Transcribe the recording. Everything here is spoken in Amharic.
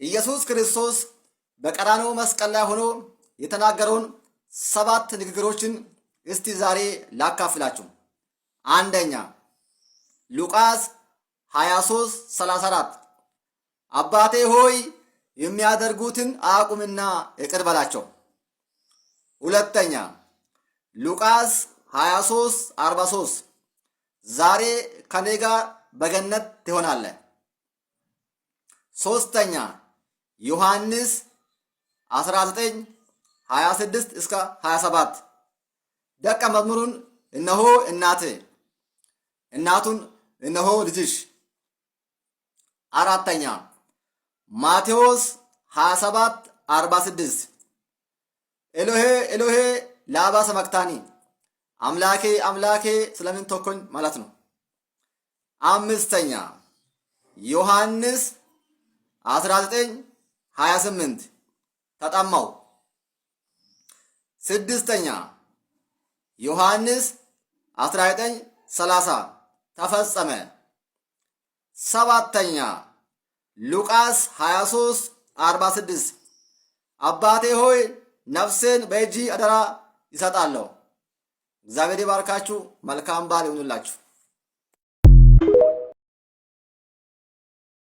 ኢየሱስ ክርስቶስ በቀራንዮ መስቀል ላይ ሆኖ የተናገረውን 7 ንግግሮችን እስቲ ዛሬ ላካፍላችሁ። አንደኛ ሉቃስ 23:34 አባቴ ሆይ የሚያደርጉትን አያውቁምና ይቅር በላቸው። ሁለተኛ ሉቃስ 23:43 ዛሬ ከኔ ጋር በገነት ትሆናለህ። ሶስተኛ ዮሐንስ 19:26-27 ደቀ መዝሙሩን እነሆ እናትህ፣ እናቱን እነሆ ልጅሽ። አራተኛ ማቴዎስ 27:46 ኤሎሄ ኤሎሄ ላማ ሰበቅታኒ አምላኬ አምላኬ ስለምን ተውከኝ ማለት ነው። አምስተኛ ዮሐንስ 19:28 ተጠማው። ስድስተኛ ዮሐንስ 19:30 ተፈጸመ። ሰባተኛ ሉቃስ 23:46 አባቴ ሆይ ነፍሴን በእጅ አደራ ይሰጣለሁ። እግዚአብሔር ይባርካችሁ። መልካም በዓል ይሁንላችሁ።